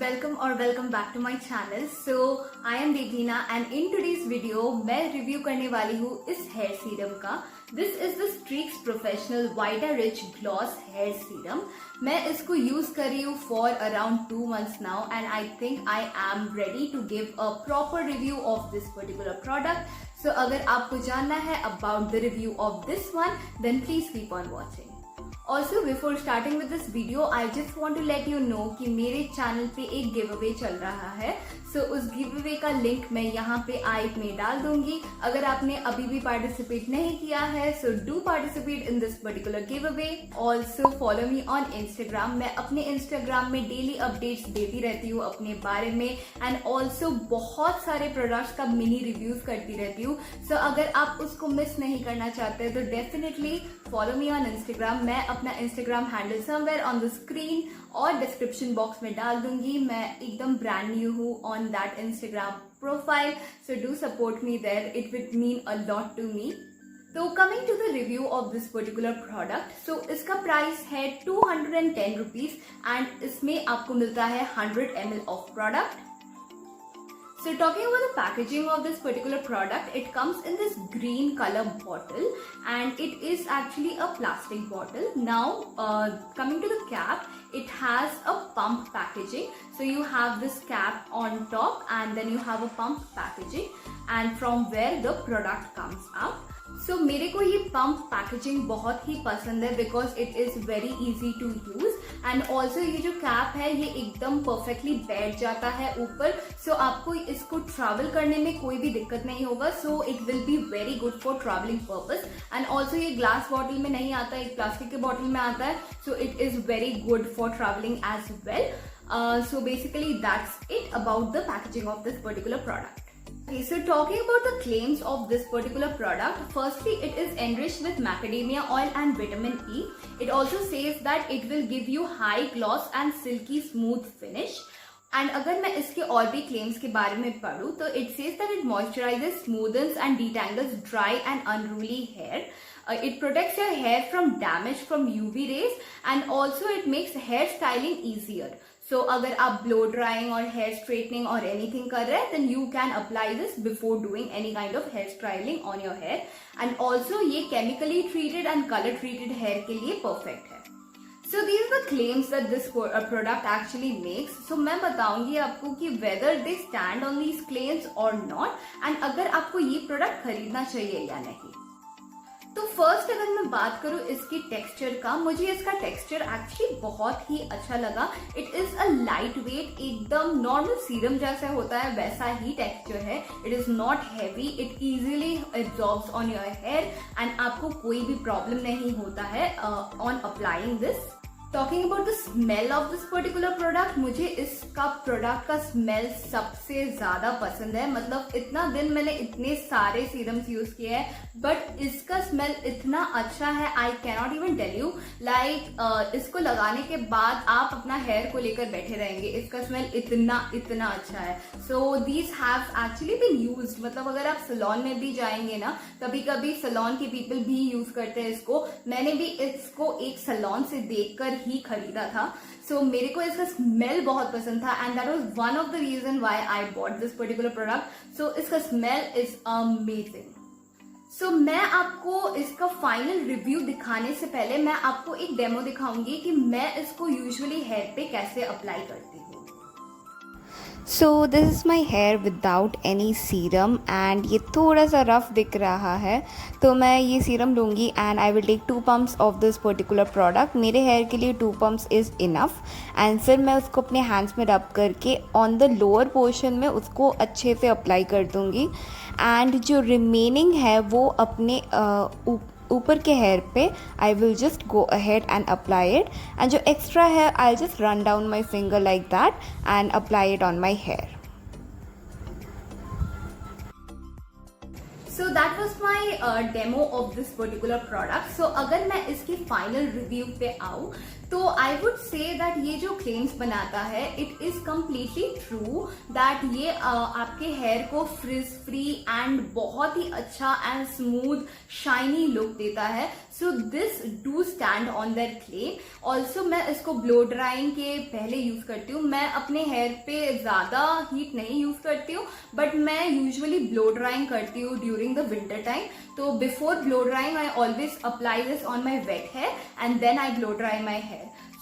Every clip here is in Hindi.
welcome back to my channel. So I am Devina and in today's video मैं रिव्यू करने वाली हूँ इस हेयर सीरम का. This is the Streaks Professional Vita Rich Gloss Hair Serum. मैं इसको यूज कर रही हूँ for around 2 months now and I think I am ready to give a proper review of this particular product. So अगर आपको जानना है about the review of this one, then please keep on watching. Also before starting with this video, I just want to let you know कि मेरे चैनल पे एक गिव अवे चल रहा है. सो उस गिव अवे का लिंक मैं यहाँ पे आई में डाल दूंगी. अगर आपने अभी भी पार्टिसिपेट नहीं किया है so do participate in this particular give away. Also follow me on Instagram. मैं अपने इंस्टाग्राम में डेली अपडेट्स देती रहती हूँ अपने बारे में एंड ऑल्सो बहुत सारे प्रोडक्ट्स का मिनी रिव्यूज करती रहती हूँ. सो अगर आप उसको मिस नहीं करना चाहते तो definitely follow me on Instagram. मैं अपना Instagram handle somewhere on the screen और डिस्क्रिप्शन बॉक्स में डाल दूंगी. मैं एकदम ब्रांड न्यू हूँ on that Instagram profile, so do support me there. It will mean a lot to me. तो coming to the review of this particular product, so इसका प्राइस है 210 रुपीज एंड इसमें आपको मिलता है 100 ml of product. So talking about the packaging of this particular product, it comes in this green color bottle and it is actually a plastic bottle. Now coming to the cap, it has a pump packaging. So you have this cap on top and then you have a pump packaging and from where the product comes out. So मेरे को ये पंप पैकेजिंग बहुत ही पसंद है because it is very easy to use and also ये जो कैप है ये एकदम परफेक्टली बैठ जाता है ऊपर. सो आपको इसको ट्रैवल करने में कोई भी दिक्कत नहीं होगा. So it will be very good for travelling purpose and also ये ग्लास बॉटल में नहीं आता, एक प्लास्टिक के बॉटल में आता है. So it is very good for travelling as well. So basically that's it about the packaging of this particular product. Okay, so talking about the claims of this particular product, firstly it is enriched with macadamia oil and vitamin E. It also says that it will give you high gloss and silky smooth finish. And अगर मैं इसके और भी claims के बारे में पढ़ूँ तो it says that it moisturizes, smoothens and detangles dry and unruly hair. It protects your hair from damage from UV rays and also it makes hair styling easier. So अगर आप blow drying or hair straightening or anything कर रहे हैं then you can apply this before doing any kind of hair styling on your hair. And also ये chemically treated and color treated hair के लिए perfect है. So these are the claims that this product actually makes. So मैं बताऊंगी आपको कि whether they stand on these claims or not and अगर आपको ये product खरीदना चाहिए या नहीं. तो फर्स्ट अगर मैं बात करूं इसकी टेक्सचर का, मुझे इसका टेक्सचर एक्चुअली बहुत ही अच्छा लगा. It is a light weight, एकदम नॉर्मल सीरम जैसा होता है वैसा ही टेक्सचर है. It is not heavy, it easily absorbs on your hair and आपको कोई भी प्रॉब्लम नहीं होता है on applying this. Talking about the smell of this particular product, मुझे इसका प्रोडक्ट का स्मेल सबसे ज्यादा पसंद है. मतलब इतना दिन मैंने इतने सारे सीरम्स यूज किए हैं बट इसका स्मेल इतना अच्छा है, I can not even tell you. Like इसको लगाने के बाद आप अपना हेयर को लेकर बैठे रहेंगे. इसका स्मेल इतना इतना अच्छा है. So these have actually been used. मतलब अगर आप सैलून में भी जाएंगे ना, कभी कभी सैलून के पीपल भी यूज करते हैं इसको. मैंने भी इसको एक सैलून से देखकर ही खरीदा था. सो मेरे को इसका स्मेल बहुत पसंद था and that was one of the reason why I bought this particular product. So इसका स्मेल इज अमेजिंग. सो मैं आपको इसका फाइनल रिव्यू दिखाने से पहले मैं आपको एक डेमो दिखाऊंगी कि मैं इसको यूजुअली हेयर पे कैसे अप्लाई करती हूँ. So this is my hair without any serum and ये थोड़ा सा रफ दिख रहा है. तो मैं ये सीरम लूँगी and I will take 2 pumps of this particular product. मेरे हेयर के लिए 2 pumps इज़ इनफ एंड फिर मैं उसको अपने हैंड्स में रब करके ऑन द लोअर पोर्शन में उसको अच्छे से अप्लाई कर दूँगी. एंड जो रिमेनिंग है वो अपने ऊपर के हेयर पे I will just go ahead and apply it and जो एक्स्ट्रा है I just run down my finger like that and apply it on my hair. So that was my demo of this particular product. So अगर मैं इसकी फाइनल रिव्यू पे आऊँ तो आई वुड से दैट ये जो क्लेम्स बनाता है it is completely true that ये आपके हेयर को फ्रिज फ्री एंड बहुत ही अच्छा एंड स्मूथ शाइनी लुक देता है. So this do stand on that claim. Also मैं इसको ब्लो ड्राइंग के पहले यूज करती हूँ. मैं अपने हेयर पे ज्यादा हीट नहीं यूज करती हूँ बट मैं यूजुअली ब्लो ड्राइंग करती हूँ ड्यूरिंग द विंटर टाइम. तो before blow drying I always apply this on my wet hair and then I blow dry my hair.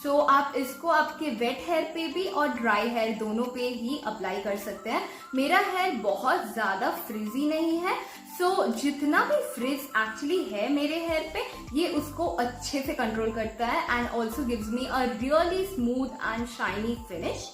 So आप इसको आपके वेट हेयर पे भी और ड्राई हेयर दोनों पे ही अप्लाई कर सकते हैं. मेरा हेयर बहुत ज्यादा फ्रिजी नहीं है. सो जितना भी फ्रिज एक्चुअली है मेरे हेयर पे ये उसको अच्छे से कंट्रोल करता है and also gives me a really smooth and shiny finish.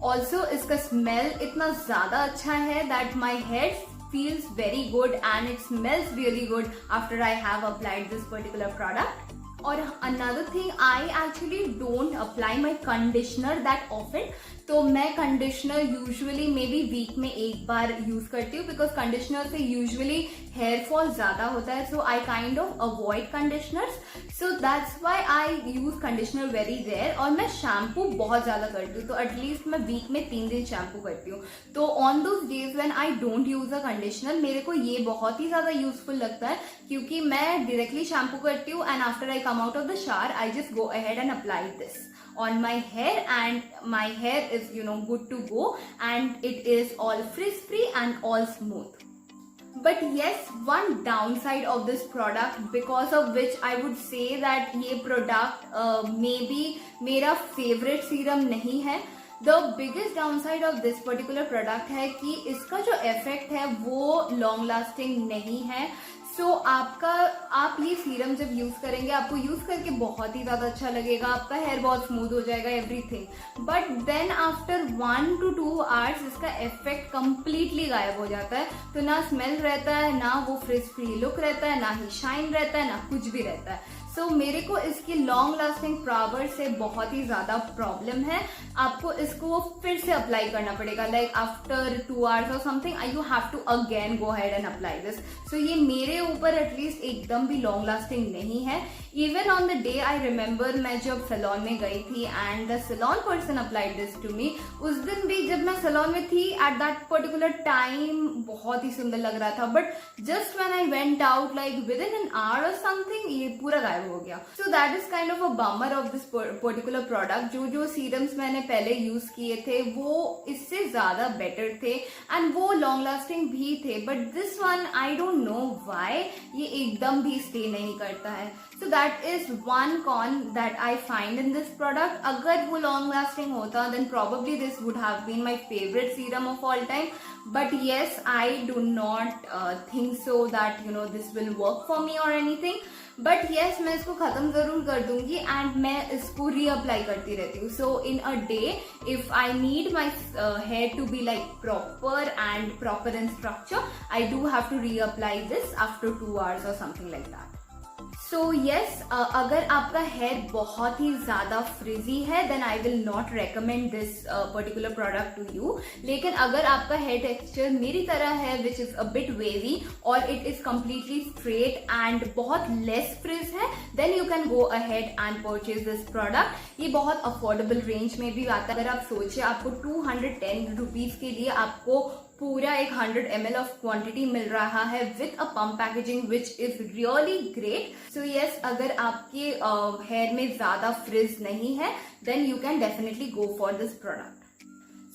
Also इसका स्मेल इतना ज्यादा अच्छा है that my hair feels very good and it smells really good after I have applied this particular product. और another thing, I actually don't apply my conditioner that often. तो मैं conditioner usually maybe week में एक बार यूज करती हूँ बिकॉज कंडीशनर से यूजुअली हेयर फॉल ज्यादा होता है. So I kind of avoid conditioners. So that's why I use conditioner very rare. और मैं शैम्पू बहुत ज्यादा करती हूँ तो एटलीस्ट मैं वीक में 3 दिन शैम्पू करती हूँ. तो on those days when I don't use a conditioner मेरे को ये बहुत ही ज्यादा यूजफुल लगता है क्योंकि मैं डायरेक्टली शैम्पू करती हूँ and after I come out of the shower I just go ahead and apply this on my hair and my hair is good to go and it is all frizz free and all smooth. But yes, one downside of this product because of which I would say that ये product maybe मेरा favorite serum नहीं है. The biggest downside of this particular product है कि इसका जो effect है वो long lasting नहीं है. सो आप ये सीरम जब यूज करेंगे आपको यूज करके बहुत ही ज्यादा अच्छा लगेगा. आपका हेयर बहुत स्मूथ हो जाएगा everything. But then after 1 to 2 hours इसका इफेक्ट कंप्लीटली गायब हो जाता है. तो ना स्मेल रहता है ना वो फ्रिज फ्री लुक रहता है ना ही शाइन रहता है ना कुछ भी रहता है. सो मेरे को इसकी लॉन्ग लास्टिंग पावर से बहुत ही ज्यादा प्रॉब्लम है. आपको इसको फिर से अप्लाई करना पड़ेगा लाइक आफ्टर 2 hours और something you have to again go head and apply this. So ये मेरे ऊपर एटलीस्ट एकदम भी लॉन्ग लास्टिंग नहीं है. Even on the day I remember मैं जब सैलून में गई थी and the salon person applied this to me. उस दिन भी जब मैं सैलून में थी एट दैट पर्टिकुलर टाइम बहुत ही सुंदर लग रहा था. But just when I went out like with in an hour और समथिंग ये पूरा गायब हो गया. सो that is kind of a bummer of this particular product. जो सीरम्स मैंने पहले यूज किए थे वो इससे ज्यादा बेटर थे एंड वो लॉन्ग लास्टिंग भी थे. But this one I don't know why ये एकदम भी स्टे नहीं करता है. So that is one con that I find in this product. अगर वो लॉन्ग लास्टिंग होता then probably this would have been my favourite serum of all time. But yes, I do not think so that this will work for me or anything. But yes, मैं इसको खत्म जरूर कर दूंगी एंड मैं इसको रीअप्लाई करती रहती हूँ. So in a day if I need my hair to be like proper in structure, I do have to reapply this after 2 hours or something like that. So yes, अगर आपका हेयर बहुत ही ज्यादा फ्रिजी है then I will not recommend this particular product to you. लेकिन अगर आपका हेयर टेक्सचर मेरी तरह है which is a bit wavy और it is completely straight and बहुत लेस फ्रिज है then you can go ahead and purchase this product. ये बहुत अफोर्डेबल रेंज में भी आता है. अगर आप सोचिए आपको 210 रुपीज के लिए आपको पूरा एक 100 ml ऑफ क्वांटिटी मिल रहा है with a pump packaging which is really great. So yes, अगर आपके हेयर में ज्यादा फ्रिज नहीं है then you can definitely go for this product.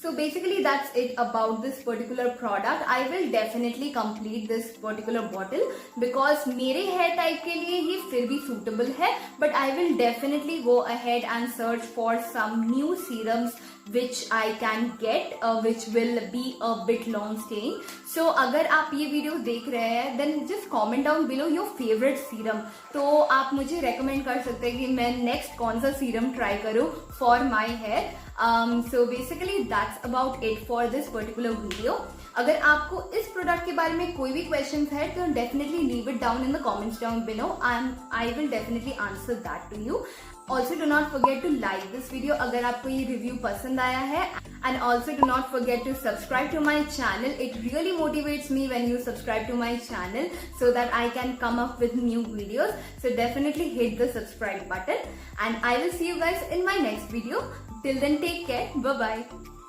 So basically that's it about this particular product. I will definitely complete this particular bottle because मेरे hair type के लिए ये फिर भी suitable है. But I will definitely go ahead and search for some new serums which I can get which will be a bit long staying. So अगर आप ये वीडियो देख रहे हैं then just comment down below your favorite serum. तो आप मुझे recommend कर सकते हैं कि मैं next कौन सा serum try करूँ for my hair. So basically that's about it for this particular video. अगर आपको इस प्रोडक्ट के बारे में कोई भी क्वेश्चन है तो definitely leave it down in the comments down below. I will definitely answer that to you. Also do not forget to like this video अगर आपको ये review पसंद आया है, and also do not forget to subscribe to my channel. It really motivates me when you subscribe to my channel so that I can come up with new videos. So definitely hit the subscribe button, and I will see you guys in my next video. Till then, take care. Bye bye.